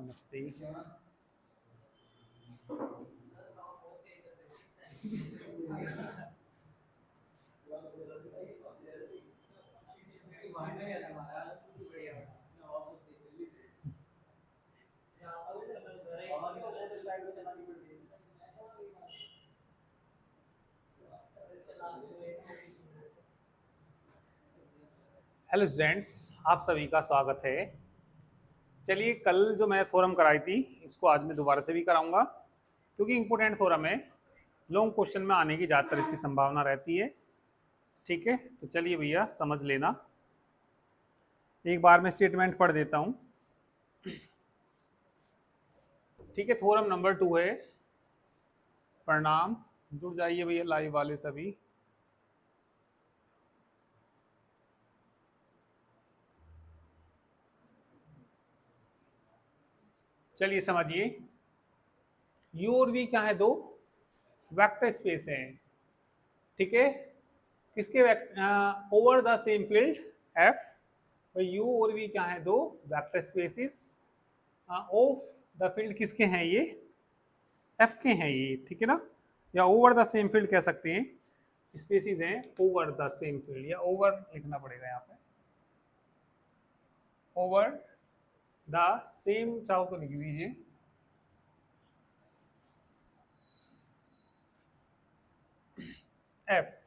नमस्ते। Hello students, आप सभी का स्वागत है। चलिए, कल जो मैंने फोरम कराई थी इसको आज मैं दोबारा से भी कराऊंगा, क्योंकि इंपोर्टेंट फोरम है। लॉन्ग क्वेश्चन में आने की ज़्यादातर इसकी संभावना रहती है। ठीक है, तो चलिए भैया समझ लेना। एक बार मैं स्टेटमेंट पढ़ देता हूँ। ठीक है, फोरम नंबर 2 है। प्रणाम, जुड़ जाइए भैया लाइव वाले सभी। चलिए समझिए, यू और वी क्या है? दो वेक्टर स्पेस हैं। ठीक है, किसके over the same field F. और यू और वी क्या है? दो vector spaces of the field. किसके हैं ये? एफ के हैं ये। ठीक है ना, या ओवर द सेम फील्ड कह सकते हैं। स्पेसिस हैं ओवर द सेम फील्ड, या ओवर लिखना पड़ेगा यहाँ पे। ओवर द सेम चाहो तो लिख दीजिए। एफ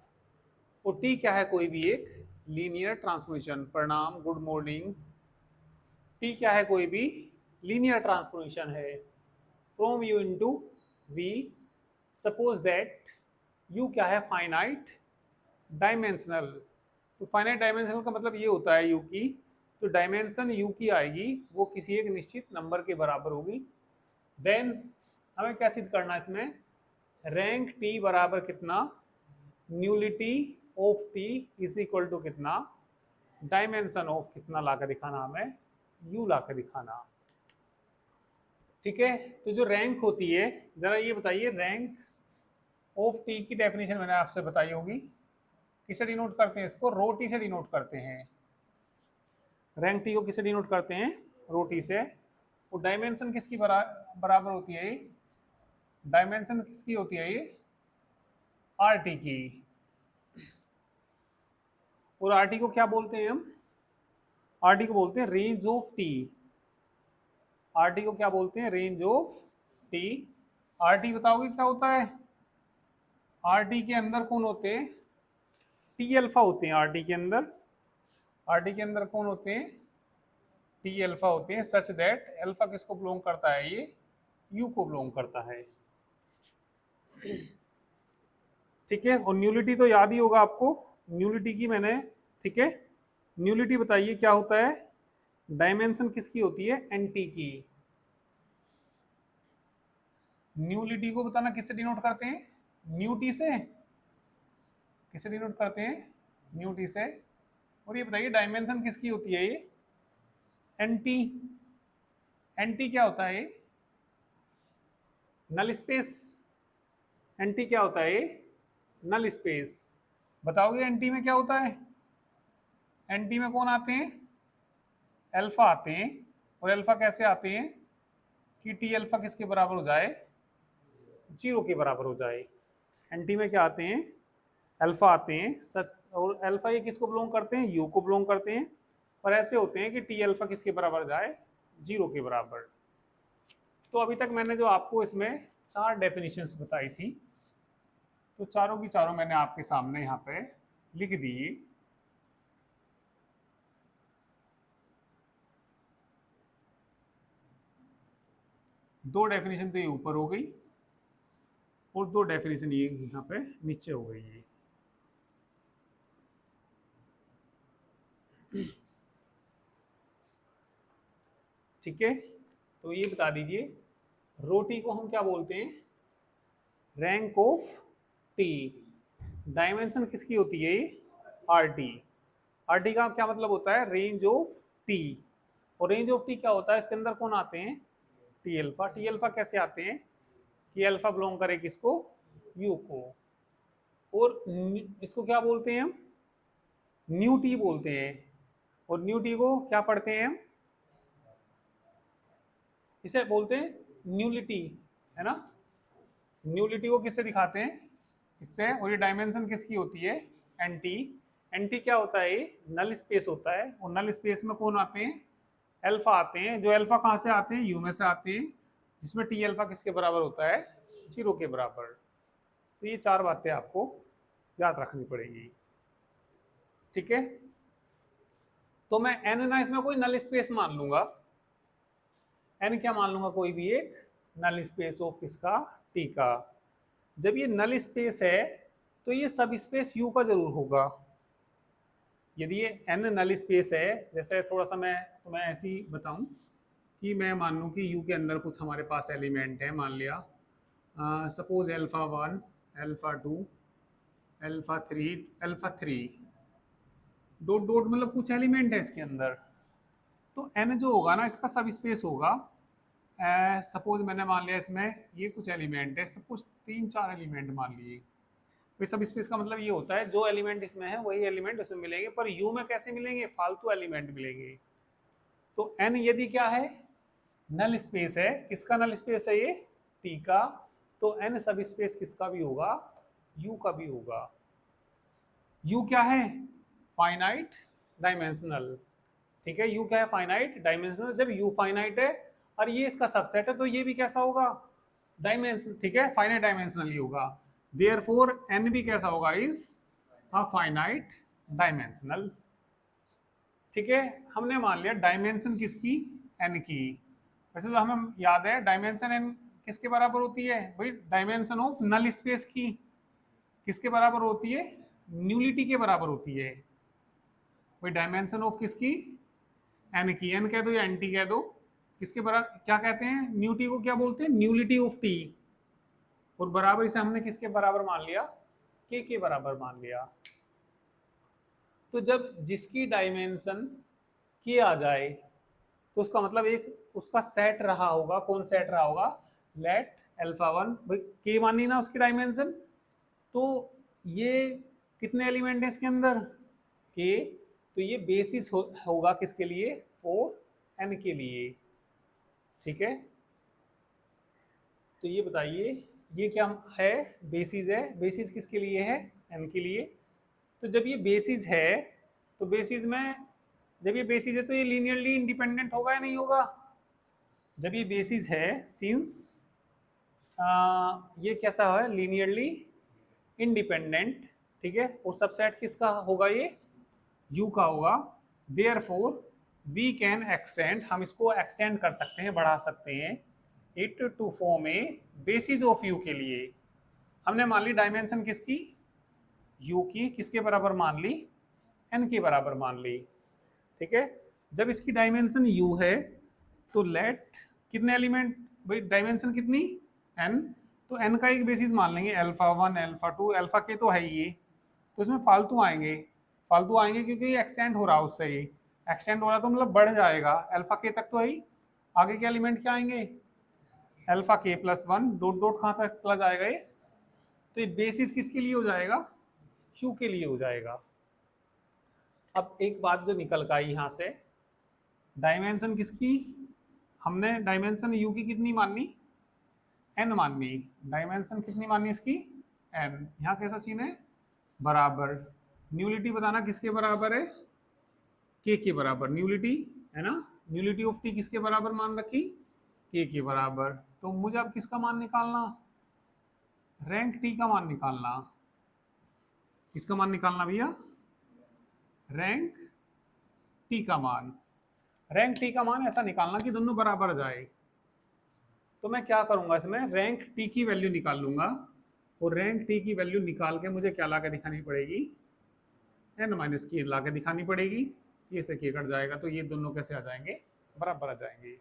और टी क्या है? कोई भी एक लीनियर ट्रांसफॉर्मेशन। प्रणाम, गुड मॉर्निंग। टी क्या है? कोई भी लीनियर ट्रांसफॉर्मेशन है from U into V. Suppose that U क्या है? Finite dimensional. तो फाइनाइट डायमेंशनल का मतलब ये होता है यू की जो डायमेंशन यू की आएगी वो किसी एक निश्चित नंबर के बराबर होगी। देन हमें क्या सिद्ध करना है इसमें? रैंक टी बराबर कितना? Nullity of T is equal to कितना? डायमेंशन ऑफ कितना लाकर दिखाना हमें? यू लाकर दिखाना। ठीक है, तो जो रैंक होती है, जरा ये बताइए, रैंक ऑफ टी की डेफिनेशन मैंने आपसे बताई होगी। किसे डिनोट करते हैं इसको? रो टी से डिनोट करते हैं। रैंक टी को किसे डिनोट करते हैं? रो टी से। वो डायमेंशन किसकी बराबर होती है? डायमेंशन किसकी होती है? ये आर टी की। और आर टी को क्या बोलते हैं हम? आर टी को बोलते हैं range of T. R T को क्या बोलते हैं? Range of T. R T बताओगे क्या होता है? आर टी के अंदर कौन होते हैं? टी अल्फा होते हैं आर टी के अंदर। आर टी के अंदर कौन होते हैं? टी अल्फा होते हैं। सच दैट अल्फा किसको बिलोंग करता है? ये यू को बिलोंग करता है। ठीक है, और न्यूलिटी तो याद ही होगा आपको। न्यूलिटी की मैंने, ठीक है, न्यूलिटी बताइए क्या होता है? डायमेंशन किसकी होती है? एनटी की। न्यूलिटी को बताना किससे डिनोट करते हैं? न्यूटी से। किससे डिनोट करते हैं? न्यूटी से। और ये बताइए डायमेंशन किसकी होती है? ये एनटी। एनटी क्या होता है? Null space. एनटी क्या होता है? Null space. बताओगे एनटी में क्या होता है? एनटी में कौन आते हैं? अल्फा आते हैं। और अल्फा कैसे आते हैं? कि टी अल्फा किसके बराबर हो जाए? जीरो के बराबर हो जाए। एनटी में क्या आते हैं? अल्फा आते हैं। सच, और अल्फा ये किसको बिलोंग करते हैं? यू को बिलोंग करते हैं। और ऐसे होते हैं कि टी अल्फा किसके बराबर जाए? जीरो के बराबर। तो अभी तक मैंने जो आपको इसमें चार डेफिनेशंस बताई थी, तो चारों की चारों मैंने आपके सामने यहाँ पे लिख दी। दो डेफिनेशन तो ये ऊपर हो गई और दो डेफिनेशन ये यहाँ पे नीचे हो गई है। ठीक है, तो ये बता दीजिए, रोटी को हम क्या बोलते हैं? Rank of T. डायमेंशन किसकी होती है? R T. आर टी का क्या मतलब होता है? Range of T. और रेंज ऑफ टी क्या होता है? इसके अंदर कौन आते हैं? T alpha. टी अल्फा कैसे आते हैं? कि अल्फा बिलोंग करे किसको? यू को। और इसको क्या बोलते हैं हम? न्यू टी बोलते हैं। और न्यू टी को क्या पढ़ते हैं हम? इसे बोलते हैं न्यूलिटी, है ना। न्यूलिटी को किससे दिखाते हैं, इससे। और ये डायमेंशन किसकी होती है, एंटी। एंटी क्या होता है, ये नल स्पेस होता है। और नल स्पेस में कौन आते हैं, अल्फा आते हैं। जो अल्फा कहाँ से आते हैं, यू में से आते हैं, जिसमें टी अल्फा किसके बराबर होता है, 0 के बराबर। तो ये 4 बातें आपको याद रखनी पड़ेगी, ठीक है। तो मैं एन ना इसमें कोई नल स्पेस मान लूंगा, एन क्या मान लूंगा, कोई भी एक नल स्पेस ऑफ किसका, टी का। जब ये नल स्पेस है तो ये सब स्पेस यू का जरूर होगा। यदि ये एन नल स्पेस है, जैसे थोड़ा सा मैं तुम्हें ऐसी बताऊं कि मैं मान लूं कि यू के अंदर कुछ हमारे पास एलिमेंट है, मान लिया suppose alpha 1, alpha 2, alpha 3, alpha 3, dot dot मतलब कुछ एलिमेंट है इसके अंदर। तो एन जो होगा ना, इसका सब स्पेस होगा। सपोज मैंने मान लिया इसमें ये कुछ एलिमेंट है, सब कुछ 3-4 एलिमेंट मान लिए। भाई सब स्पेस का मतलब ये होता है जो एलिमेंट इसमें है वही एलिमेंट उसमें मिलेंगे, पर यू में कैसे मिलेंगे, फालतू एलिमेंट मिलेंगे। तो एन यदि क्या है, नल स्पेस है, किसका नल स्पेस है ये, टी का। तो एन सब स्पेस किसका भी होगा, यू का भी होगा। यू क्या है, फाइनाइट डायमेंशनल, ठीक है। यू क्या है, फाइनाइट डायमेंशनल। जब यू फाइनाइट है और ये इसका सबसेट है तो ये भी कैसा होगा, डायमेंशन, ठीक है, फाइनाइट डायमेंशनल ही होगा। देयरफॉर एन भी कैसा होगा, इज अ फाइनाइट डायमेंशनल, ठीक है। हमने मान लिया डायमेंशन किसकी, एन की। वैसे तो हमें याद है डायमेंशन एन किसके बराबर होती है, भाई डायमेंशन ऑफ नल स्पेस की किसके बराबर होती है, न्यूलिटी के बराबर होती है। भाई डायमेंशन ऑफ किसकी, एन की, एन कह दो या एन टी कह दो, किसके बराबर, क्या कहते हैं, न्यूटी को क्या बोलते हैं, न्यूलिटी ऑफ टी। और बराबर इसे हमने किसके बराबर मान लिया, के बराबर मान लिया। तो जब जिसकी डायमेंशन के आ जाए तो उसका मतलब एक उसका सेट रहा होगा, कौन सेट रहा होगा, लेट अल्फा 1, भाई के मानी ना उसकी डायमेंशन। तो ये कितने एलिमेंट है इसके अंदर, के। तो ये बेसिस होगा किसके लिए, फॉर एन के लिए, ठीक है। तो ये बताइए ये क्या है, बेसिस है। बेसिस किसके लिए है, एन के लिए। तो जब ये बेसिस है तो बेसिस में, जब ये बेसिस है तो ये लीनियरली इंडिपेंडेंट होगा या नहीं होगा। जब ये बेसिस है, सिंस ये कैसा है, लीनियरली इंडिपेंडेंट, ठीक है। और सबसेट किसका होगा, ये यू का होगा। देयरफॉर वी कैन एक्सटेंड, हम इसको एक्सटेंड कर सकते हैं, बढ़ा सकते हैं, it to form a basis of U के लिए। हमने मान ली डायमेंशन किसकी, यू की, किसके बराबर मान ली, एन के बराबर मान ली, ठीक है। जब इसकी डायमेंशन यू है तो लेट कितने एलिमेंट, भाई डायमेंशन कितनी, एन। तो एन का एक बेसिस मान लेंगे, अल्फा 1, अल्फा 2, अल्फा के तो है ही ये। तो इसमें फालतू आएंगे, फालतू आएंगे क्योंकि ये एक्सटेंड हो रहा है उससे, ही एक्सटेंड हो रहा तो मतलब बढ़ जाएगा, अल्फा के तक तो है ही। आगे के एलिमेंट क्या आएंगे, अल्फा के प्लस 1, डॉट डॉट कहाँ तक चला जाएगा ये। तो ये बेसिस किसके लिए हो जाएगा, यू के लिए हो जाएगा। अब एक बात जो निकल का यहाँ से, डायमेंशन किसकी, हमने डायमेंशन यू की कितनी माननी, एन माननी। डायमेंशन कितनी माननी इसकी, एन। यहाँ कैसा सीन है, बराबर। न्यूलिटी बताना किसके बराबर है, के बराबर न्यूलिटी, है ना। न्यूलिटी ऑफ टी किसके बराबर मान रखी, के बराबर। तो मुझे अब किसका मान निकालना, रैंक टी का मान निकालना। किसका मान निकालना भैया, रैंक टी का मान। रैंक टी का मान ऐसा निकालना कि दोनों बराबर जाए। तो मैं क्या करूंगा, इसमें रैंक टी की वैल्यू निकाल लूंगा। और रैंक टी की वैल्यू निकाल के मुझे क्या ला के दिखानी पड़ेगी, एन माइनस की ला के दिखानी पड़ेगी। ये से के कट जाएगा तो ये दोनों कैसे आ जाएंगे, बराबर आ जाएंगे।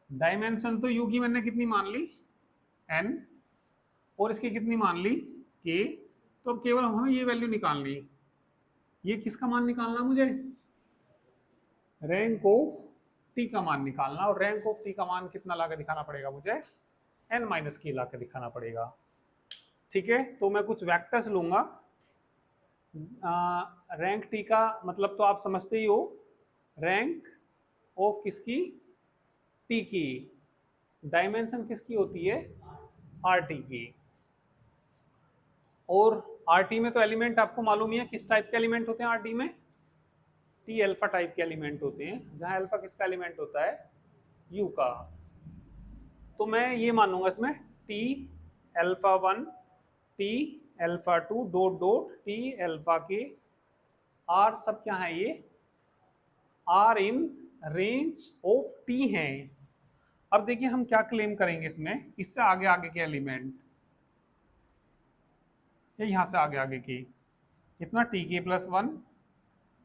डायमेंशन तो यू की मैंने कितनी मान ली, एन, और इसकी कितनी मान ली, के। तो अब केवल हमें ये वैल्यू निकालनी, ये किसका मान निकालना मुझे, रैंक ऑफ टी का मान निकालना। और रैंक ऑफ टी का मान कितना ला के दिखाना पड़ेगा मुझे, एन माइनस की ला के दिखाना पड़ेगा, ठीक है। तो मैं कुछ वेक्टर्स लूंगा। रैंक टी का मतलब तो आप समझते ही हो, रैंक ऑफ किसकी, टी की, डायमेंशन किसकी होती है, आर टी की। और आर टी में तो एलिमेंट आपको मालूम ही है किस टाइप के एलिमेंट होते हैं आर टी में, टी अल्फा टाइप के एलिमेंट होते हैं, जहां अल्फा किसका एलिमेंट होता है, यू का। तो मैं ये मानूंगा इसमें T alpha one, T alpha two dot dot T alpha K, are सब क्या है, ये are in range of T हैं। अब देखिए हम क्या क्लेम करेंगे इसमें, इससे आगे आगे के एलिमेंट, ये यहां से आगे आगे की कितना, टी के प्लस वन,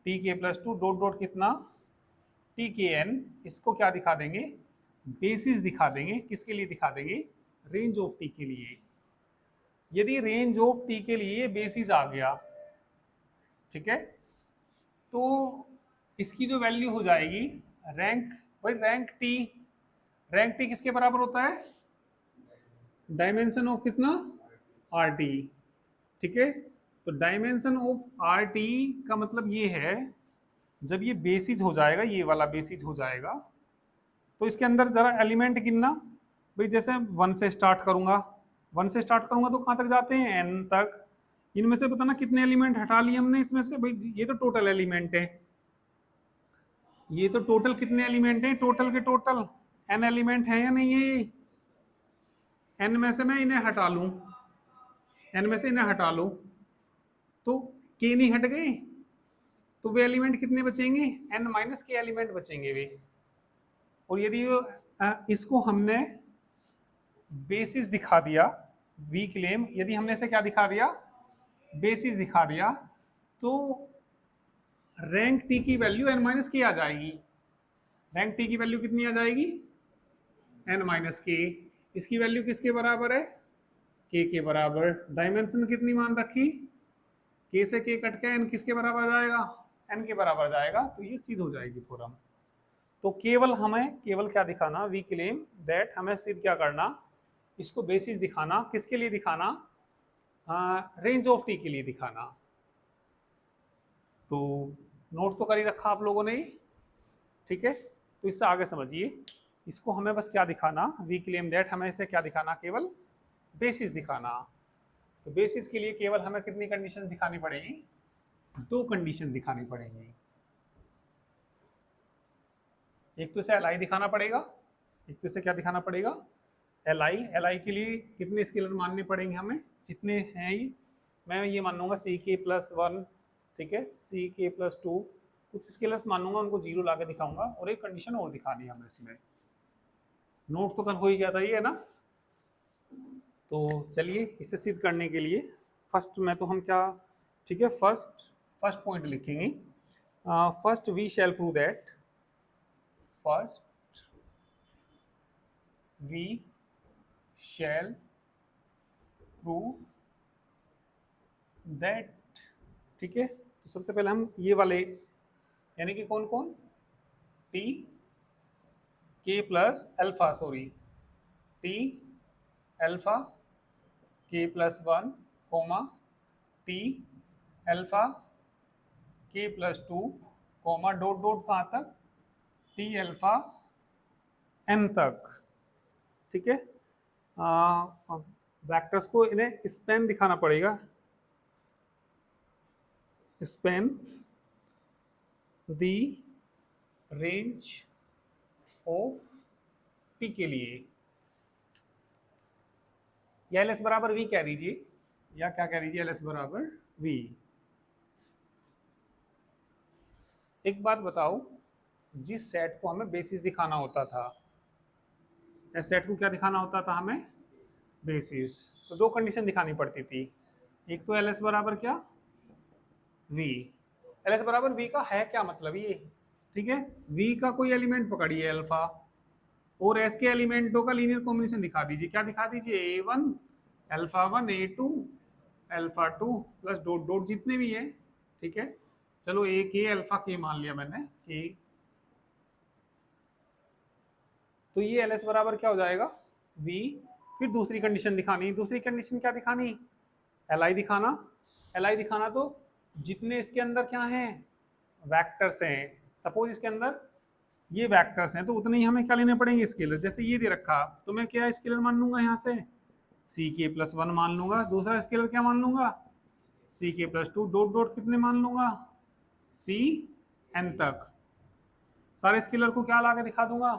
टी के प्लस टू डॉट डॉट कितना, टी के एन, इसको क्या दिखा देंगे, बेसिस दिखा देंगे। किसके लिए दिखा देंगे, रेंज ऑफ टी के लिए। यदि रेंज ऑफ टी के लिए बेसिस आ गया, ठीक है, तो इसकी जो वैल्यू हो जाएगी रैंक, भाई रैंक टी किसके बराबर होता है, डायमेंशन ऑफ कितना, आर टी। ठीक है, तो डायमेंशन ऑफ आर टी का मतलब ये है, जब ये बेसिस हो जाएगा, ये वाला बेसिस हो जाएगा, तो इसके अंदर जरा एलिमेंट गिनना। भाई जैसे वन से स्टार्ट करूंगा, वन से स्टार्ट करूंगा तो कहां तक जाते हैं, एन तक। इनमें से बताना कितने एलिमेंट हटा लिए हमने इसमें से, भाई ये तो टोटल एलिमेंट है, ये तो टोटल कितने एलिमेंट हैं, टोटल के टोटल एन एलिमेंट है या नहीं है, एन में से मैं इन्हें हटा लूं, एन में से इन्हें हटा लो तो के नहीं हट गए, तो वे एलिमेंट कितने बचेंगे, एन माइनस के एलिमेंट बचेंगे वे। और यदि इसको हमने बेसिस दिखा दिया, वी क्लेम, यदि हमने इसे क्या दिखा दिया, बेसिस दिखा दिया, तो रैंक टी की वैल्यू एन माइनस के आ जाएगी। रैंक टी की वैल्यू कितनी आ जाएगी, एन माइनस के। इसकी वैल्यू किसके बराबर है, के बराबर। डायमेंशन कितनी मान रखी, के से के कट के एन किसके बराबर जाएगा, एन के बराबर जाएगा, तो ये सिद्ध हो जाएगी थ्योरम। तो केवल क्या दिखाना, वी क्लेम दैट, हमें सिद्ध क्या करना, इसको बेसिस दिखाना, किसके लिए दिखाना, रेंज ऑफ टी के लिए दिखाना। तो नोट तो कर ही रखा आप लोगों ने, ठीक है। तो इससे आगे समझिए, इसको हमें बस क्या दिखाना, वी क्लेम दैट, हमें इसे क्या दिखाना, केवल बेसिस दिखाना। तो बेसिस के लिए केवल हमें कितनी कंडीशन दिखानी पड़ेगी, दो कंडीशन दिखानी पड़ेगी। एक तो इसे एल आई दिखाना पड़ेगा, एक तो इसे क्या दिखाना पड़ेगा, एल आई के लिए कितने स्केलर मानने पड़ेंगे हमें, जितने हैं ये, मैं ये मानूंगा सी के प्लस वन, ठीक है, सी के प्लस टू, कुछ स्केलर्स मानूंगा, उनको जीरो ला के दिखाऊंगा, और एक कंडीशन और दिखानी है हमें इसमें। नोट तो कल हो ही गया था ये, है ना। तो चलिए इसे सिद्ध करने के लिए फर्स्ट में तो हम क्या, ठीक है, फर्स्ट पॉइंट लिखेंगे, first we shall prove that, first we shall prove that, ठीक है। तो सबसे पहले हम ये वाले, यानी कि कौन कौन, टी के plus alpha, sorry, T alpha के plus one, comma T alpha के plus two, comma dot dot कहाँ तक, टी अल्फा एन तक, ठीक है। वेक्टर्स को इन्हें स्पेन दिखाना पड़ेगा, Spain the range of T के लिए, या एल एस बराबर वी कह दीजिए, या क्या कह दीजिए, एल एस बराबर वी। एक बात बताओ, जिस सेट को हमें बेसिस दिखाना होता था, इस सेट को क्या दिखाना होता था हमें, बेसिस, तो दो कंडीशन दिखानी पड़ती थी। एक तो एल एस बराबर क्या, वी। एल एस बराबर वी का है क्या मतलब ये, ठीक है, वी का कोई एलिमेंट पकड़िए अल्फा, और एस के एलिमेंटों का लीनियर कॉम्बिनेशन दिखा दीजिए, क्या दिखा दीजिए, A one alpha one, A two alpha two, plus dot dot जितने भी है, ठीक है। चलो ए के अल्फा के मान लिया मैंने, के, तो ये एल एस बराबर क्या हो जाएगा, वी। फिर दूसरी कंडीशन दिखानी, दूसरी कंडीशन क्या दिखानी, एल आई दिखाना। एल आई दिखाना तो जितने इसके अंदर क्या हैं, वेक्टर्स हैं, सपोज इसके अंदर ये वेक्टर्स हैं तो उतने ही हमें क्या लेने पड़ेंगे स्केलर। जैसे ये दे रखा तो मैं क्या स्केलर मान लूंगा यहाँ से सी के प्लस वन मान लूंगा, दूसरा स्केलर क्या मान लूंगा सी के प्लस टू, डॉट डॉट कितने मान लूंगा सी एन तक। सारे स्केलर को क्या ला के दिखा दूंगा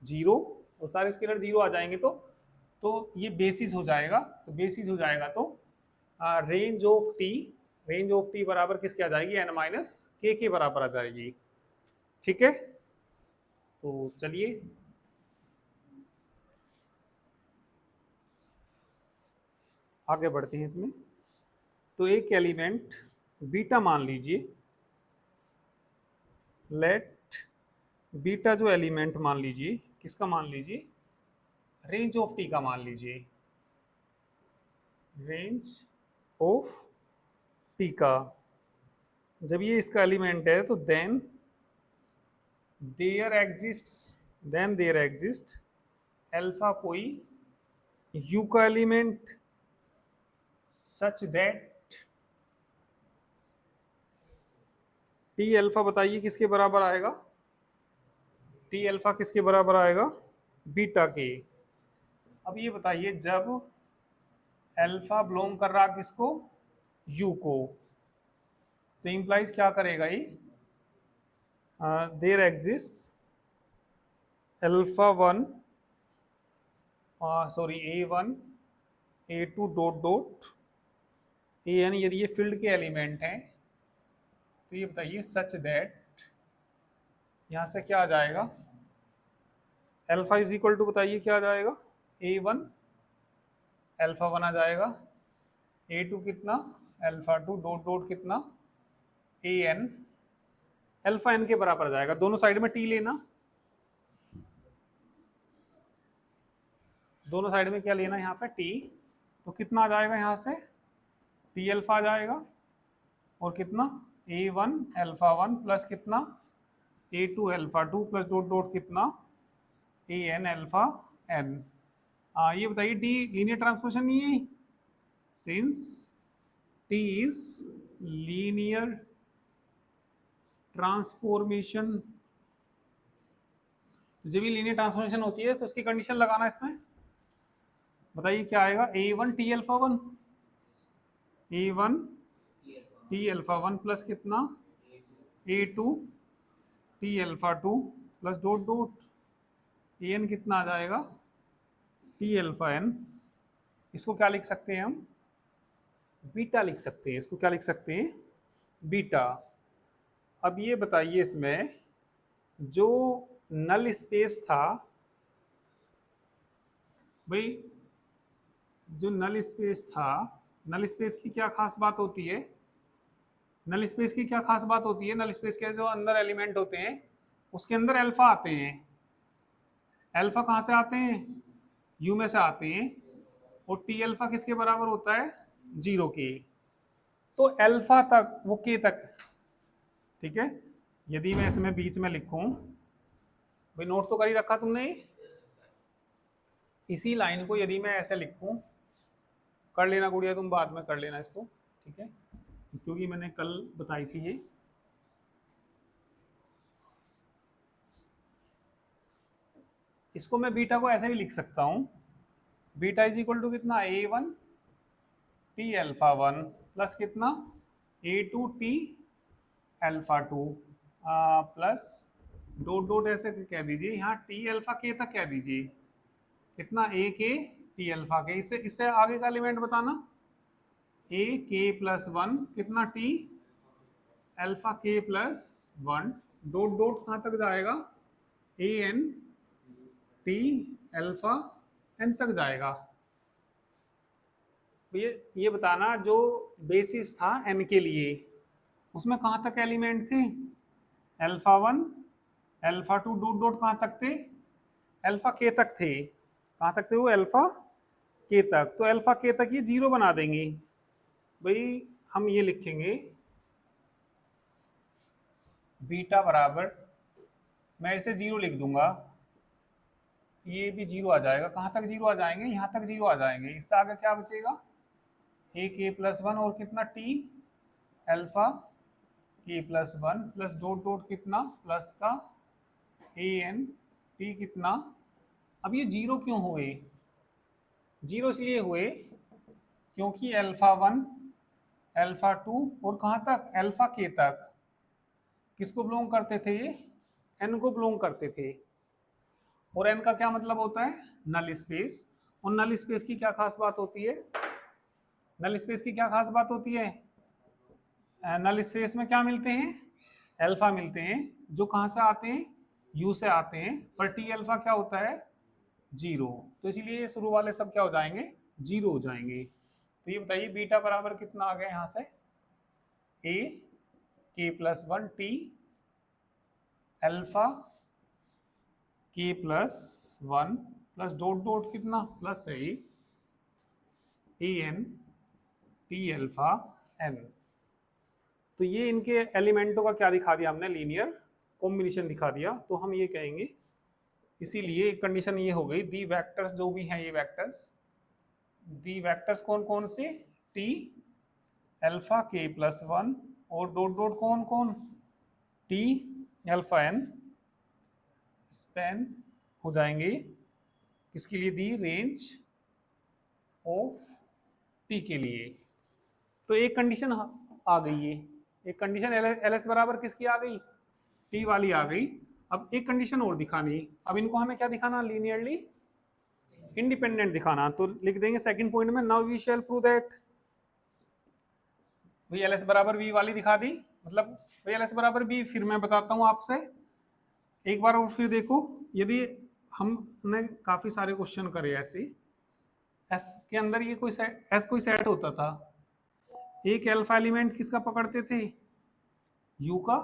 जीरो, और सारे स्केलर जीरो आ जाएंगे तो ये बेसिस हो जाएगा। तो बेसिस हो जाएगा तो रेंज ऑफ टी बराबर किसके आ जाएगी एन माइनस के बराबर आ जाएगी। ठीक है, तो चलिए आगे बढ़ते हैं इसमें। तो एक एलिमेंट बीटा मान लीजिए, लेट बीटा जो एलिमेंट मान लीजिए किसका मान लीजिए रेंज ऑफ टी का मान लीजिए, रेंज ऑफ टी का। जब ये इसका एलिमेंट है तो देयर एग्जिस्ट अल्फा कोई यू का element such that T alpha बताइए किसके बराबर आएगा, टी अल्फा किसके बराबर आएगा बीटा के। अब ये बताइए जब अल्फा बिलोंग कर रहा किसको यू को, तो इंप्लाइज क्या करेगा ये there exist alpha one sorry A one A two dot dot A N, यदि ये फील्ड के एलिमेंट हैं तो ये बताइए सच दैट यहाँ से क्या आ जाएगा अल्फा इज इक्वल टू बताइए क्या आ जाएगा ए वन अल्फा वन आ जाएगा, ए टू कितना अल्फा टू डॉट डॉट कितना ए एन, अल्फा एन के बराबर आ जाएगा। दोनों साइड में टी लेना, दोनों साइड में क्या लेना यहाँ पे टी, तो कितना आ जाएगा यहाँ से टी अल्फा आ जाएगा और कितना A one alpha one plus कितना A two alpha two plus dot dot कितना ए एन अल्फा एन। ये बताइए टी लीनियर ट्रांसफॉर्मेशन नहीं है, since T is linear transformation. तो जब ये लीनियर ट्रांसफॉर्मेशन होती है तो उसकी कंडीशन लगाना इसमें, बताइए क्या आएगा A one T alpha one, A one T alpha one plus कितना A two T alpha two plus dot dot A N कितना आ जाएगा टी अल्फा एन। इसको क्या लिख सकते हैं हम बीटा लिख सकते हैं, इसको क्या लिख सकते हैं बीटा। अब ये बताइए इसमें जो नल स्पेस था भाई, जो नल स्पेस था, नल स्पेस की क्या खास बात होती है, नल स्पेस की क्या खास बात होती है, नल स्पेस के जो अंदर एलिमेंट होते हैं उसके अंदर अल्फा आते हैं। अल्फा कहाँ से आते हैं यू में से आते हैं, और टी अल्फा किसके बराबर होता है जीरो के, तो अल्फा तक वो के तक। ठीक है, यदि मैं इसमें बीच में लिखूं, भाई नोट तो कर ही रखा तुमने, इसी लाइन को यदि मैं ऐसे लिखूं, कर लेना गुड़िया तुम बाद में कर लेना इसको, ठीक है, क्योंकि मैंने कल बताई थी ये। इसको मैं बीटा को ऐसे भी लिख सकता हूं, बीटा इज इक्वल टू कितना A one T alpha one plus कितना A two T alpha two plus dot dot ऐसे कह दीजिए, यहाँ टी अल्फा के तक कह दीजिए कितना ए के टी अल्फा के। इससे इससे आगे का एलिमेंट बताना ए के प्लस वन कितना टी अल्फा के प्लस वन, डॉट डॉट कहाँ तक जाएगा A N T alpha N तक जाएगा। ये बताना जो बेसिस था एन के लिए उसमें कहाँ तक एलिमेंट थे alpha one alpha two dot dot कहाँ तक थे अल्फा के तक थे, कहाँ तक थे वो अल्फा के तक। तो अल्फा के तक ये जीरो बना देंगे, भाई हम ये लिखेंगे बीटा बराबर, मैं इसे जीरो लिख दूंगा, ये भी जीरो आ जाएगा, कहाँ तक जीरो आ जाएंगे यहाँ तक जीरो आ जाएंगे। इससे आगे क्या बचेगा ए के प्लस वन और कितना टी अल्फा के plus one plus dot dot कितना प्लस का ए एन टी कितना, अब ये जीरो क्यों हुए, जीरो इसलिए हुए क्योंकि अल्फा 1 अल्फा 2 और कहाँ तक अल्फा के तक किसको बिलोंग करते थे, ये एन को बिलोंग करते थे। और एन का क्या मतलब होता है, नल स्पेस। और नल स्पेस की क्या खास बात होती है, नल स्पेस की क्या खास बात होती है, नल स्पेस में क्या मिलते हैं, अल्फा मिलते हैं, जो कहाँ से आते हैं, यू से आते हैं, पर टी अल्फा क्या होता है, जीरो। तो इसीलिए शुरू वाले सब क्या हो जाएंगे, जीरो हो जाएंगे। तो ये बताइए बीटा बराबर कितना आ गया यहाँ से, ए के प्लस 1 टी अल्फा के प्लस 1 प्लस डॉट डॉट कितना प्लस है A N T alpha N. तो ये इनके एलिमेंटों का क्या दिखा दिया हमने, लीनियर कॉम्बिनेशन दिखा दिया। तो हम ये कहेंगे, इसीलिए एक कंडीशन ये हो गई, दी वेक्टर्स जो भी हैं ये वेक्टर्स, दी वेक्टर्स कौन कौन से, टी अल्फा के प्लस 1 और डॉट डॉट कौन कौन, टी अल्फा एन, स्पैन हो जाएंगे किसके लिए, दी रेंज ऑफ टी के लिए। तो एक कंडीशन आ गई है, एक कंडीशन एल एस बराबर किसकी आ गई, टी वाली आ गई। अब एक कंडीशन और दिखानी, अब इनको हमें क्या दिखाना, लीनियरली इंडिपेंडेंट दिखाना। तो लिख देंगे सेकंड पॉइंट में, now we shall prove that, भाई एल एस बराबर बी वाली दिखा दी, मतलब भाई एल एस बराबर बी। फिर मैं बताता हूँ आपसे एक बार और, फिर देखो यदि हमने काफी सारे क्वेश्चन करे ऐसे, एस के अंदर ये कोई सेट, एस कोई सेट होता था, एक अल्फा एलिमेंट किसका पकड़ते थे, यू का,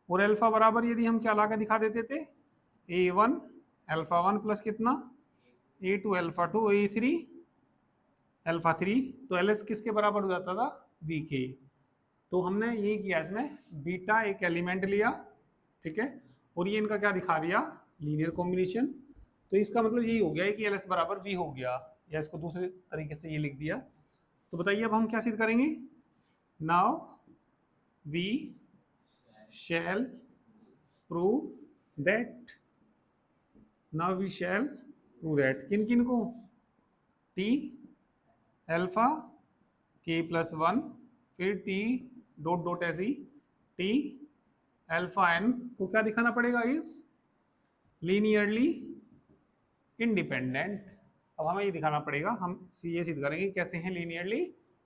और अल्फा बराबर यदि हम क्या ला के दिखा देते थे, ए वन अल्फा 1 प्लस कितना, A two alpha 2 A 3 alpha 3, तो एल एस किसके बराबर हो जाता था, बी के। तो हमने ये किया, इसमें बीटा एक एलिमेंट लिया, ठीक है, और ये इनका क्या दिखा दिया, लीनियर कॉम्बिनेशन। तो इसका मतलब यही हो गया कि एल एस बराबर वी हो गया, या इसको दूसरे तरीके से ये लिख दिया। तो बताइए अब हम क्या सिद्ध करेंगे, now we shall prove that, now we shall prove that, किन किन को, टी अल्फा के प्लस 1 फिर टी डॉट डॉट ऐसी टी अल्फा एन को क्या दिखाना पड़ेगा, इज लीनियरली इंडिपेंडेंट। अब हमें ये दिखाना पड़ेगा, हम ये सिद्ध करेंगे कैसे हैं लीनियरली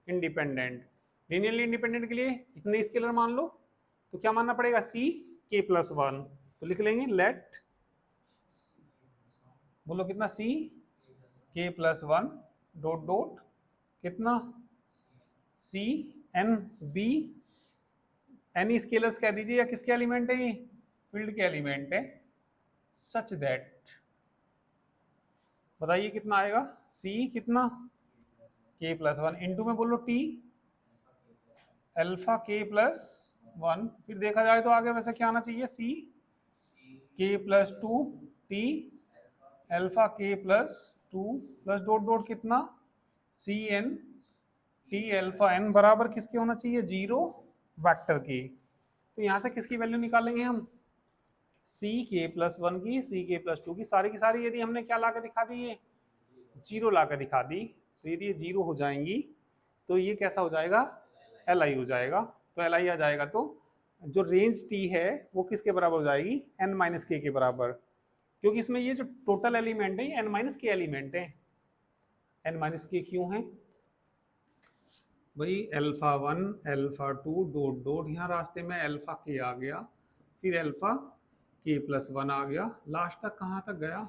इंडिपेंडेंट। लीनियरली इंडिपेंडेंट के लिए इतने स्केलर मान लो, तो क्या मानना पड़ेगा, सी के प्लस 1, तो लिख लेंगे लेट, बोलो कितना, सी के प्लस 1 डॉट डॉट कितना, C N B, any scalars कह दीजिए, या किसके एलिमेंट है ये, फील्ड के एलिमेंट है, सच दैट, बताइए कितना आएगा, सी कितना के प्लस 1 इंटू में बोलो टी अल्फा के प्लस 1, फिर देखा जाए तो आगे वैसे क्या आना चाहिए, सी के प्लस 2 टी अल्फा के प्लस 2 प्लस डॉट डॉट कितना, C N T alpha N बराबर किसके होना चाहिए, जीरो वेक्टर के। तो यहाँ से किसकी वैल्यू निकालेंगे हम, सी के प्लस 1 की, सी के प्लस 2 की सारी यदि हमने क्या ला कर दिखा दी, ये जीरो ला कर दिखा दी, तो यदि ये जीरो हो जाएंगी तो ये कैसा हो जाएगा, एल आई हो जाएगा। तो एल आई आ जाएगा, तो जो रेंज टी है वो किसके बराबर हो जाएगी, एन माइनस के बराबर, क्योंकि इसमें ये जो टोटल एलिमेंट है ये एन माइनस के एलिमेंट है। एन माइनस के क्यों है भाई, अल्फा 1 अल्फा 2 डॉट डॉट, यहाँ रास्ते में अल्फा के आ गया, फिर अल्फा के प्लस 1 आ गया, लास्ट तक कहाँ तक गया,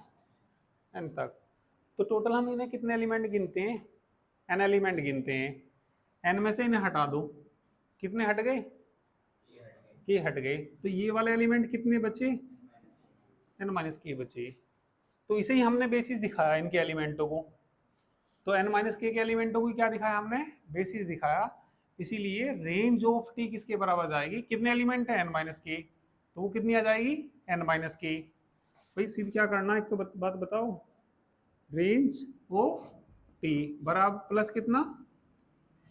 एन तक। तो टोटल हम इन्हें कितने एलिमेंट गिनते हैं, एन एलिमेंट गिनते हैं, एन में से इन्हें हटा दो, कितने हट गए, के हट गए, तो ये वाले एलिमेंट कितने बचे, एन माइनस के बचे। तो इसे ही हमने बेसिस दिखाया इनके एलिमेंटों को, तो एन माइनस के एलिमेंटों को क्या दिखाया हमने, बेसिस दिखाया। इसीलिए रेंज ऑफ टी किसके बराबर जाएगी, कितने एलिमेंट है एन माइनस के, तो वो कितनी आ जाएगी, एन माइनस के। भाई सिर्फ क्या करना, एक तो बात बताओ, रेंज ऑफ टी बराबर प्लस कितना,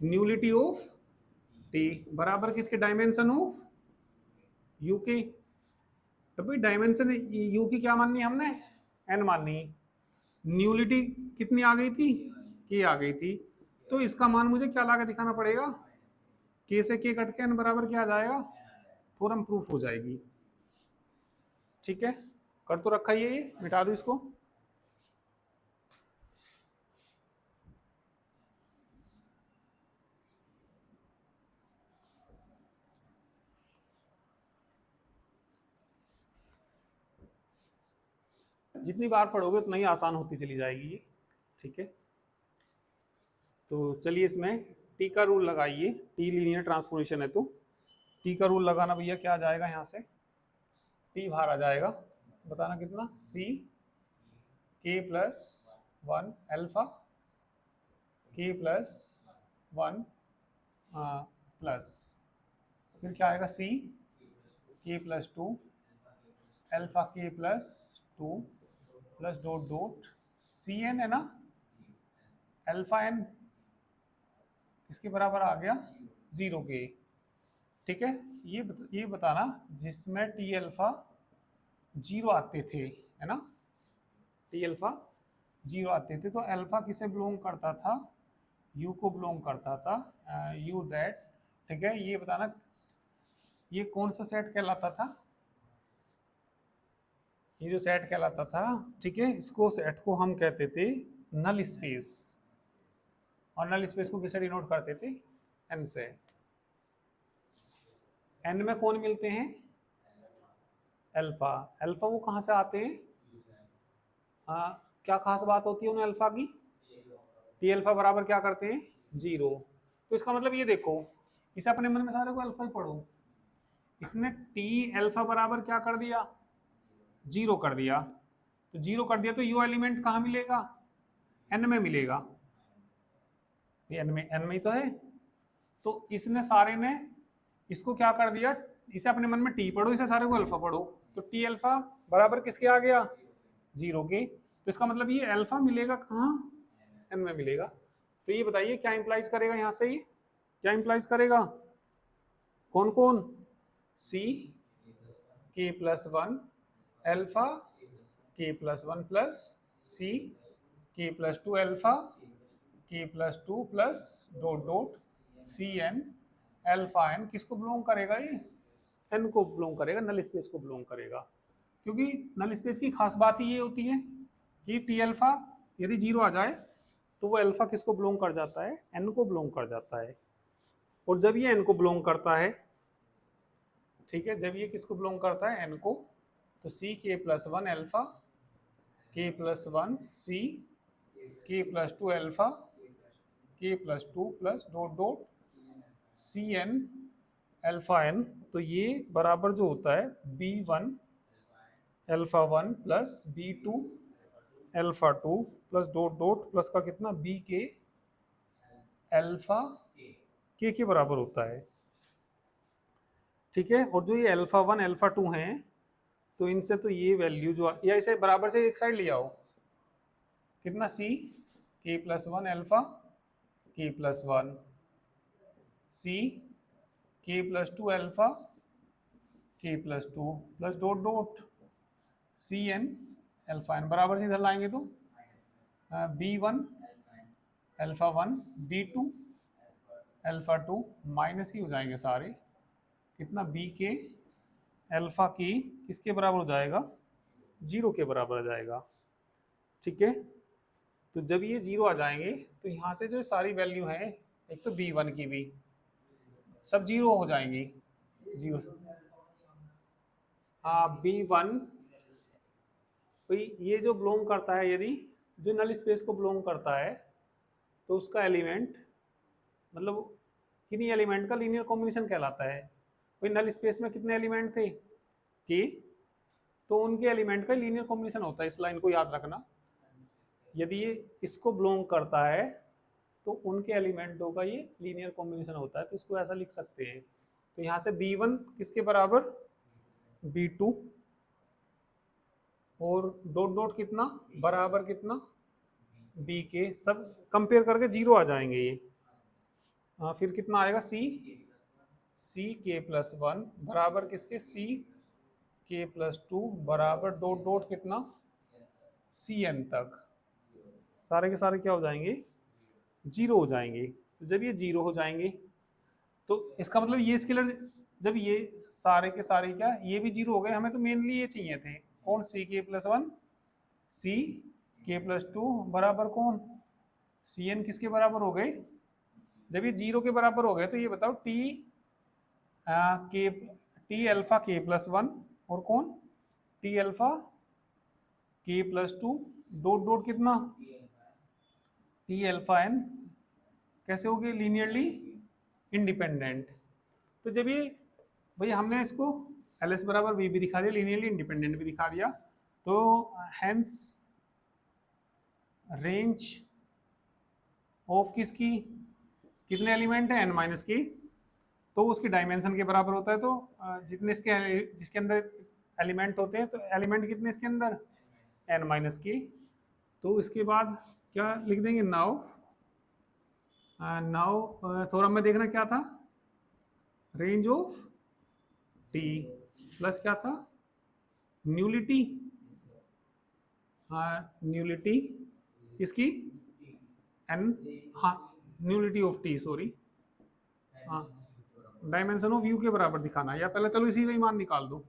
न्यूलिटी ऑफ टी बराबर किसके, डायमेंशन ऑफ यू के। तो भाई डायमेंशन यू की क्या माननी है हमने, एन माननी। न्यूलिटी कितनी आ गई थी, के आ गई थी। तो इसका मान मुझे क्या ला के दिखाना पड़ेगा, के से के कट के एन बराबर क्या आ जाएगा, थ्योरम प्रूफ हो जाएगी। ठीक है, कर तो रखा ही है ये, मिटा दो इसको। जितनी बार पढ़ोगे उतना ही आसान होती चली जाएगी ये। ठीक है, तो चलिए इसमें टी का रूल लगाइए। टी लीनियर ट्रांसफॉर्मेशन है तो टी का रूल लगाना भैया, क्या आ जाएगा यहाँ से, टी बाहर आ जाएगा, बताना कितना, सी के प्लस वन एल्फा के प्लस वन प्लस, फिर क्या आएगा, सी के प्लस टू एल्फा के plus two plus dot dot C N है ना, एल्फा एन किसके बराबर आ गया, जीरो के। ठीक है, ये बताना जिसमें टी अल्फा जीरो आते थे, है ना, टी अल्फा जीरो आते थे, तो अल्फा किसे बिलोंग करता था, यू को बिलोंग करता था, यू दैट। ठीक है, ये बताना ये कौन सा सेट कहलाता था, ये जो सेट कहलाता था। ठीक है, इसको सेट को हम कहते थे नल स्पेस, और नल स्पेस को किससे डिनोट करते थे, एन से। एन में कौन मिलते हैं, अल्फा। अल्फा वो कहाँ से आते हैं, क्या खास बात होती है उन्हें अल्फा की, टी अल्फा बराबर क्या करते हैं, जीरो। तो इसका मतलब ये देखो, इसे अपने मन में सारे को अल्फा ही पढ़ो, इसने टी अल्फा बराबर क्या कर दिया, जीरो कर दिया। तो जीरो कर दिया तो यू एलिमेंट कहाँ मिलेगा, एन में मिलेगा, ये एन में ही तो है। तो इसने सारे ने इसको क्या कर दिया, इसे अपने मन में टी पढ़ो, इसे सारे को अल्फा पढ़ो, तो टी अल्फा बराबर किसके आ गया, जीरो के। तो इसका मतलब ये अल्फा मिलेगा कहाँ, एन में मिलेगा। तो ये बताइए क्या इंप्लाइज करेगा यहाँ से, ये क्या इंप्लाइज करेगा, कौन कौन, सी के प्लस वन एल्फा के प्लस वन प्लस सी के प्लस टू एल्फा के plus two plus dot dot C N alpha N किसको बिलोंग करेगा, ये एन को बिलोंग करेगा, नल स्पेस को बिलोंग करेगा। क्योंकि नल स्पेस की खास बात ही ये होती है कि टी अल्फा यदि जीरो आ जाए तो वो अल्फा किसको बिलोंग कर जाता है, एन को बिलोंग कर जाता है। और जब ये एन को बिलोंग करता है, ठीक है, जब ये किसको बिलोंग करता है, एन को, तो सी के प्लस वन एल्फा के प्लस वन सी के प्लस टू एल्फा के plus two plus dot dot C N alpha N. तो ये बराबर जो होता है B one alpha one plus B two alpha two plus dot dot plus का कितना, बी के एल्फा के बराबर होता है। ठीक है, और जो ये अल्फा वन अल्फा टू हैं, तो इनसे तो ये वैल्यू जो, या इसे बराबर से एक साइड ले आओ, कितना, सी के प्लस वन एल्फा के प्लस वन सी के प्लस टू एल्फा के plus two plus dot dot C N alpha N, बराबर से इधर लाएंगे तो B one alpha one B two alpha two minus ही हो जाएंगे सारे, कितना, बी के अल्फा की किसके बराबर हो जाएगा, जीरो के बराबर आ जाएगा। ठीक है, तो जब ये जीरो आ जाएंगे तो यहाँ से जो सारी वैल्यू है, एक तो बी वन की भी सब जीरो हो जाएंगी, जीरो, हाँ बी वन, तो ये जो बिलोंग करता है, यदि जो नल स्पेस को बिलोंग करता है तो उसका एलिमेंट, मतलब किन्हीं एलिमेंट का लीनियर कॉम्बिनेशन कहलाता है। कोई नल स्पेस में कितने एलिमेंट थे, के, तो उनके एलिमेंट का लीनियर कॉम्बिनेशन होता है, इस लाइन को याद रखना। यदि ये इसको बिलोंग करता है तो उनके एलिमेंटों का ये लीनियर कॉम्बिनेशन होता है, तो इसको ऐसा लिख सकते हैं। तो यहाँ से B1 किसके बराबर, B2, और डॉट डॉट कितना बराबर कितना, B के, सब कंपेयर करके जीरो आ जाएंगे ये। फिर कितना आएगा, C के प्लस वन बराबर किसके, C के प्लस 2 बराबर डॉट डॉट कितना सी एन तक, सारे के सारे क्या हो जाएंगे, जीरो हो जाएंगे। तो जब ये जीरो हो जाएंगे तो इसका मतलब ये स्केलर, जब ये सारे के सारे क्या ये भी जीरो हो गए, हमें तो मेनली ये चाहिए थे कौन, सी के प्लस 1 सी के प्लस 2 बराबर कौन सी एन, किसके बराबर हो गए, जब ये जीरो के बराबर हो गए तो ये बताओ टी के टी अल्फा के प्लस 1 और कौन टी अल्फा के प्लस 2 डॉट डॉट कितना टी अल्फा एन, कैसे हो गए लीनियरली इंडिपेंडेंट। तो जब ये भैया हमने इसको एल एस बराबर वी भी दिखा दिया, लीनियरली इंडिपेंडेंट भी दिखा दिया, तो हेंस रेंज ऑफ किसकी, कितने एलिमेंट है एन माइनस की, तो उसकी डायमेंशन के बराबर होता है। तो जितने इसके जिसके अंदर एलिमेंट होते हैं, तो एलिमेंट कितने इसके अंदर एन माइनस की। तो इसके बाद क्या लिख देंगे, नाउ नाउ थोड़ा में देखना क्या था, रेंज ऑफ टी प्लस क्या था न्यूलिटी, न्यूलिटी इसकी एन, हाँ न्यूलिटी ऑफ टी सॉरी, हाँ डायमेंशन ऑफ यू के बराबर दिखाना, या पहले चलो इसी का ही मान निकाल दो।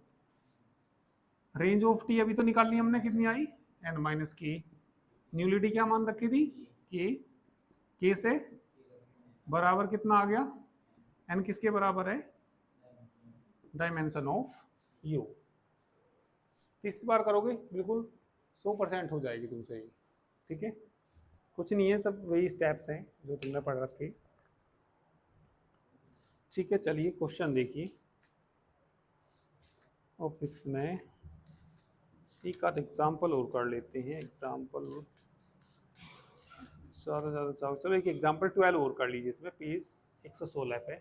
रेंज ऑफ टी अभी तो निकालनी हमने, कितनी आई एन माइनस की, न्यूलिटी क्या मान रखी थी के से बराबर कितना आ गया एन, किसके बराबर है डायमेंशन ऑफ यू। तीसरी बार करोगे बिल्कुल 100% हो जाएगी तुमसे ही, ठीक है, कुछ नहीं है, सब वही स्टेप्स हैं जो तुमने पढ़ रखे। ठीक है, चलिए क्वेश्चन देखिए। और इसमें एक आध एग्जाम्पल और कर लेते हैं, एग्जाम्पल ज़्यादा चाहो, चलो एक एग्जाम्पल 12 और कर लीजिए, इसमें पेज 116 पे।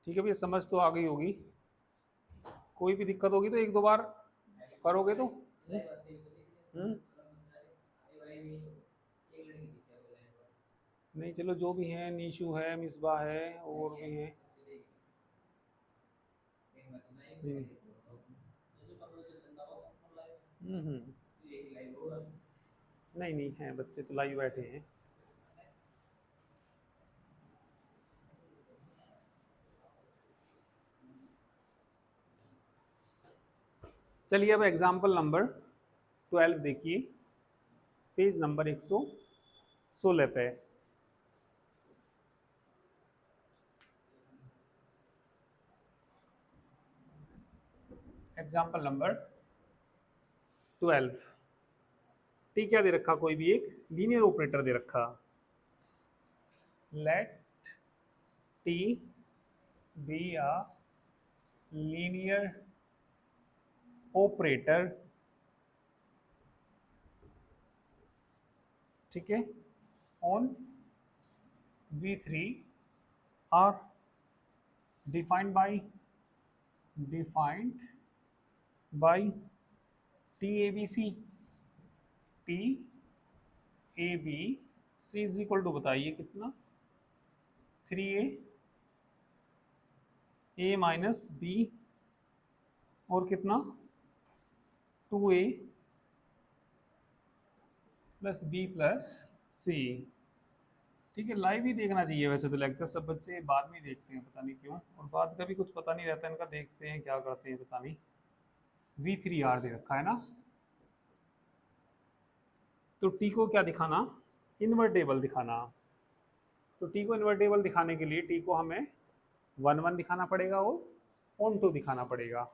ठीक है भैया, समझ तो आ गई होगी, कोई भी दिक्कत होगी तो एक दो बार करोगे तो नहीं, चलो जो भी है, नीशू है, मिसबा है, और भी है, नहीं नहीं नहीं है, बच्चे तो लाइव बैठे हैं। चलिए अब एग्जाम्पल नंबर 12 देखिए, पेज नंबर 116 पे। एग्जाम्पल नंबर 12, टी क्या दे रखा, कोई भी एक लीनियर ऑपरेटर दे रखा, let T be a linear operator, ठीक है, on V3 R defined by T A B C, T A B C is equal to, बताइए कितना 3a माइनस बी और कितना 2a प्लस बी प्लस सी। ठीक है, लाइव ही देखना चाहिए वैसे तो लेक्चर, सब बच्चे बाद में देखते हैं पता नहीं क्यों, और बाद का भी कुछ पता नहीं रहता इनका, देखते हैं क्या करते हैं पता नहीं। V3R दे रखा है ना, तो टी को क्या दिखाना, इन्वर्टेबल दिखाना। तो टी को इन्वर्टेबल दिखाने के लिए टी को हमें 1 1 दिखाना पड़ेगा और ऑन 2 दिखाना पड़ेगा।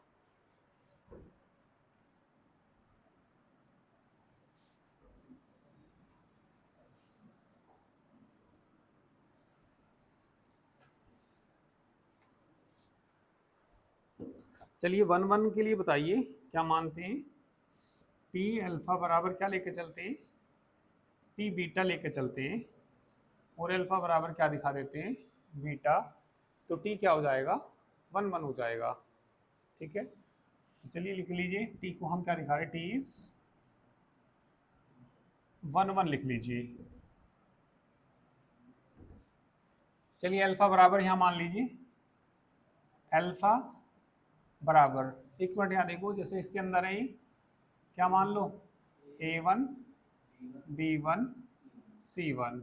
चलिए 1 1 के लिए बताइए क्या मानते हैं, टी अल्फा बराबर क्या लेके चलते हैं, टी बीटा लेके चलते हैं, और अल्फा बराबर क्या दिखा देते हैं बीटा, तो टी क्या हो जाएगा 1 1 हो जाएगा। ठीक है, तो चलिए लिख लीजिए, टी को हम क्या दिखा रहे हैं, टी इज 1 1 लिख लीजिए। चलिए अल्फा बराबर यहाँ मान लीजिए, अल्फा बराबर, एक मिनट यहाँ देखो, जैसे इसके अंदर है ये, क्या मान लो, A1 B1 C1,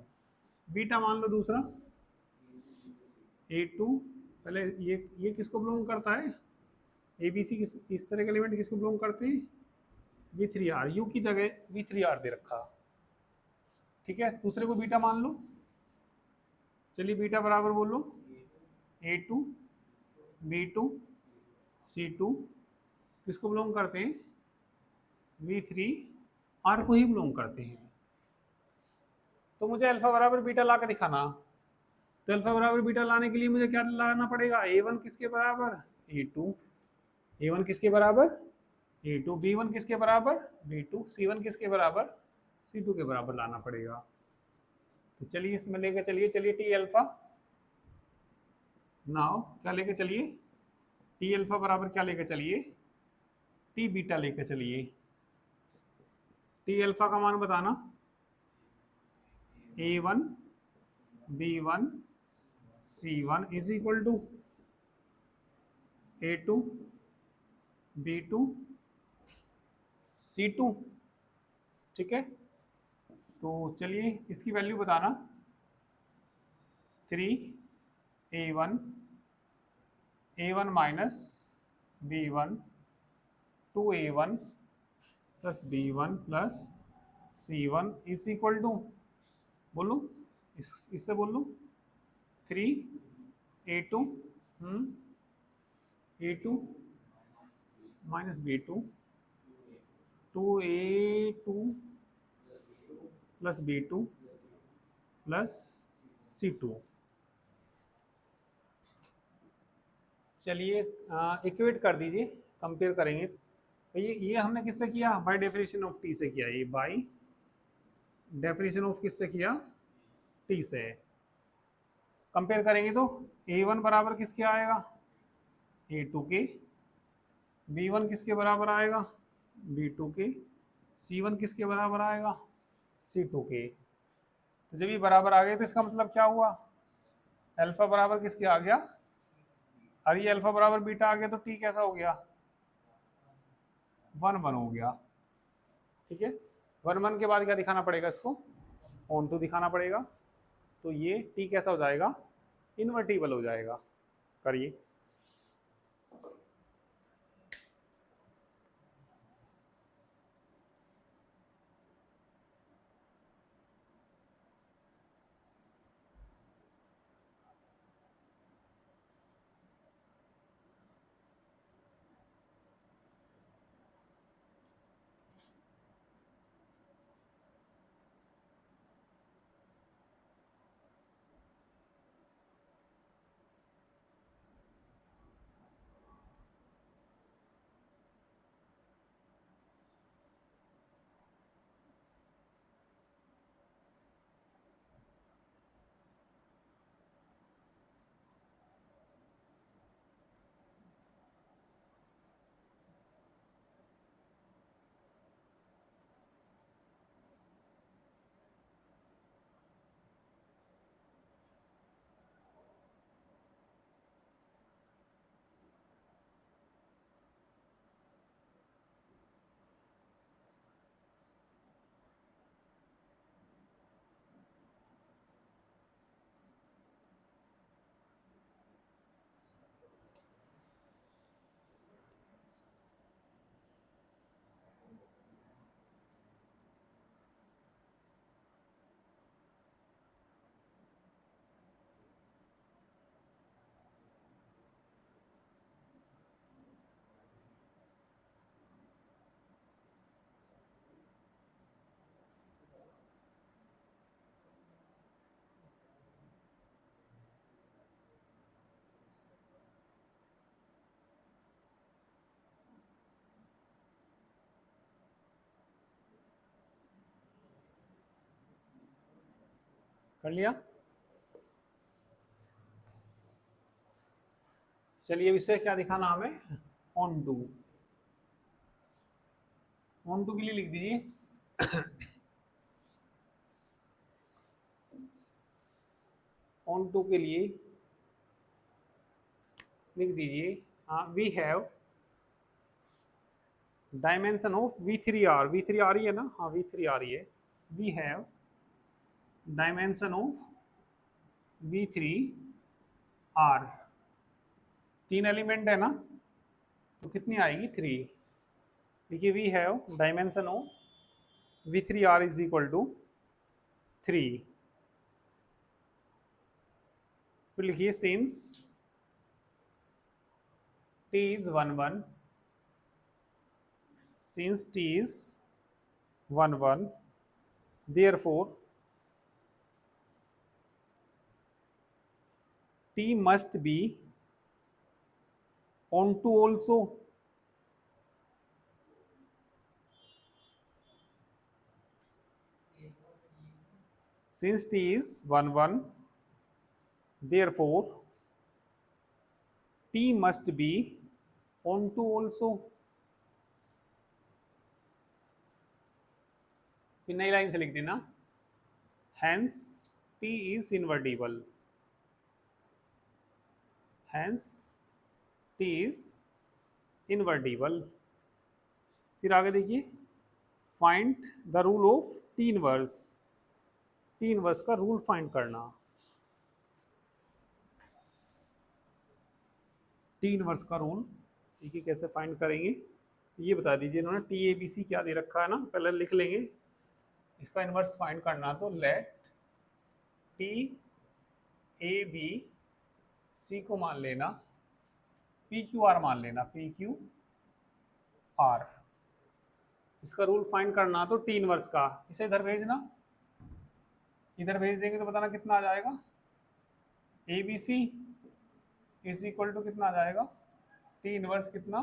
बीटा मान लो दूसरा A2, पहले ये किसको बिलोंग करता है, ABC, किस इस तरह के एलिमेंट किसको बिलोंग करते हैं, V3R, U की जगह V3R दे रखा, ठीक है। दूसरे को बीटा मान लो, चलिए बीटा बराबर बोलो, A2 B2 C2 किसको बिलोंग करते हैं, V3R को ही बिलोंग करते हैं। तो मुझे अल्फा बराबर बीटा ला के दिखाना, तो अल्फा बराबर बीटा लाने के लिए मुझे क्या लाना पड़ेगा, A1 किसके बराबर, A2, A1 किसके बराबर, A2, B1 किसके बराबर, B2, C1 किसके बराबर, C2 के बराबर लाना पड़ेगा। तो चलिए इसमें लेके चलिए, चलिए टी अल्फा, नाउ क्या लेके चलिए, टी अल्फा बराबर क्या लेके चलिए, टी बीटा लेके चलिए। टी अल्फा का मान बताना, A1 B1 C1 is equal to A2 B2 C2, ठीक है। तो चलिए इसकी वैल्यू बताना, 3 A1 minus B1 2A1 plus B1 plus C1 is equal to, बोलो इससे बोल लो, 3 A2 A2 minus B2 2A2 plus B2 plus C2। चलिए इक्वेट कर दीजिए, कंपेयर करेंगे। तो ये हमने किससे किया, बाय डेफिनेशन ऑफ टी से किया, ये बाय डेफिनेशन ऑफ किससे किया, टी से। कंपेयर करेंगे तो A1 बराबर किसके आएगा, A2 के, B1 किसके बराबर आएगा, B2 के, C1 किसके बराबर आएगा, C2 के। तो जब ये बराबर आ गए तो इसका मतलब क्या हुआ, अल्फा बराबर किसके आ गया, और ये अल्फा बराबर बीटा आ गया, तो टी कैसा हो गया, 1 1 हो गया, ठीक है। 1 1 के बाद क्या दिखाना पड़ेगा, इसको ऑन टू दिखाना पड़ेगा, तो ये टी कैसा हो जाएगा, इन्वर्टिबल हो जाएगा। करिए, कर लिया। चलिए अब इसे क्या दिखाना हमें, ऑन टू, ऑन टू के लिए लिख दीजिए, ऑन टू के लिए लिख दीजिए, we have dimension of V3R, V3R ही है ना, हाँ V3R ही है, we have dimension of V3R, 3 element है ना, तो कितनी आएगी 3। देखिए we have dimension of V3R is equal to 3। फिर लिखिए since T is 1 1, since T is 1 1, therefore T must be onto also, since T is 1 1, therefore T must be onto also। फिर नई लाइन से लिख देना, hence T is invertible, hence T is invertible। फिर आगे देखिए, find the rule of T inverse, T inverse का rule find करना। टी इनवर्स का रूल देखिए कैसे फाइंड करेंगे, ये बता दीजिए। इन्होंने टी ए बी सी क्या दे रखा है ना, पहले लिख लेंगे। इसका इनवर्स फाइंड करना तो let T A B C को मान लेना, पी क्यू आर मान लेना, पी क्यू आर। इसका रूल फाइंड करना तो टी इनवर्स का, इसे इधर भेजना, इधर भेज देंगे तो बताना कितना आ जाएगा, A B C is equal to कितना आ जाएगा, टी इनवर्स कितना,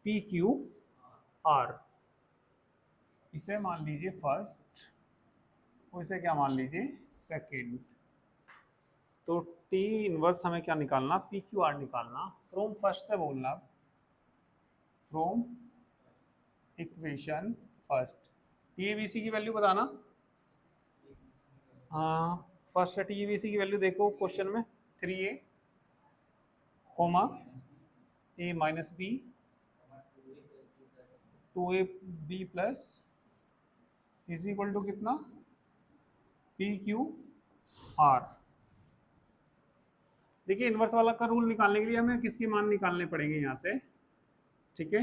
पी क्यू आर। इसे मान लीजिए फर्स्ट, और इसे क्या मान लीजिए सेकंड। तो टी इनवर्स हमें क्या निकालना, पी क्यू आर निकालना। फ्रॉम फर्स्ट से बोलना, from equation first, T A B C की वैल्यू बताना। First T A B C की वैल्यू देखो क्वेश्चन में, 3a comma a minus B 2ab plus is equal to कितना, पी क्यू आर। देखिए इनवर्स वाला का रूल निकालने के लिए हमें किसके मान निकालने पड़ेंगे यहाँ से, ठीक है,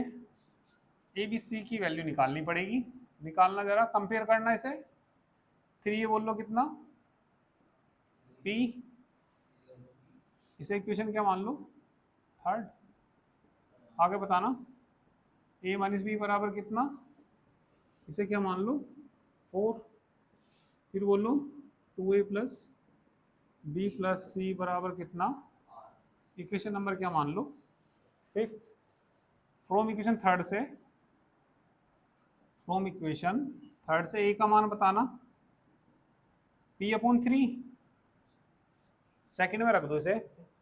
ए बी सी की वैल्यू निकालनी पड़ेगी। निकालना जरा, कंपेयर करना इसे, 3 बोल लो कितना, पी, इसे इक्वेशन क्या मान लो, थर्ड। आगे बताना, a माइनस बी बराबर कितना, इसे क्या मान लो 4। फिर बोलो 2a प्लस बी प्लस सी बराबर कितना, इक्वेशन नंबर क्या मान लो, फिफ्थ। फ्रॉम इक्वेशन थर्ड से, फ्रॉम इक्वेशन थर्ड से a का मान बताना, p अपॉन 3। सेकंड में रख दो इसे,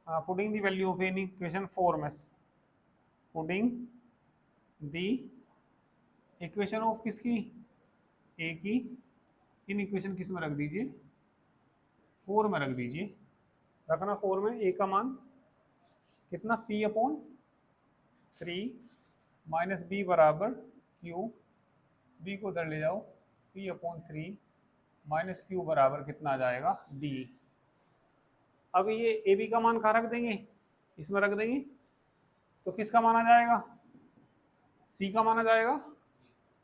putting the value of in equation 4 में, पुटिंग दी इक्वेशन ऑफ किसकी, ए की, इन इक्वेशन किस में रख दीजिए, 4 में रख दीजिए। रखना 4 में, ए का मान कितना, p अपॉन 3 माइनस बी बराबर क्यू, बी को उधर ले जाओ, p अपॉन 3 माइनस क्यू बराबर कितना आ जाएगा, d। अब ये ए बी का मान कहाँ रख देंगे, इसमें रख देंगे, तो किसका मान आ जाएगा, सी का मान आ जाएगा।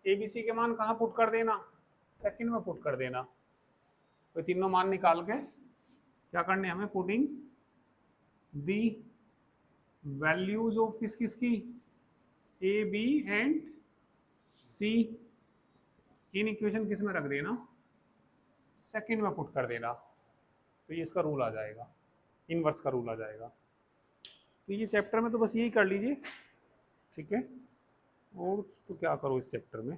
ए बी सी के मान कहाँ पुट कर देना, सेकंड में पुट कर देना। तो तीनों मान निकाल के क्या करने हमें, पुटिंग दी वैल्यूज ऑफ किस किस की, A B and C, in equation किस में रख देना, सेकंड में पुट कर देना। तो ये इसका रूल आ जाएगा, इनवर्स का रूल आ जाएगा। तो ये चैप्टर में तो बस यही कर लीजिए, ठीक है। और तो क्या करो इस चैप्टर में,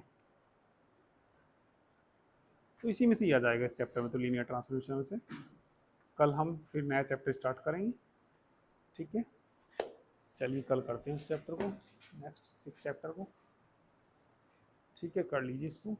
तो इसी में से ही आ जाएगा इस चैप्टर में, तो लीनियर ट्रांसफॉर्मेशन से। कल हम फिर नया चैप्टर स्टार्ट करेंगे, ठीक है। चलिए कल करते हैं इस चैप्टर को, नेक्स्ट 6 चैप्टर को, ठीक है, कर लीजिए इसको।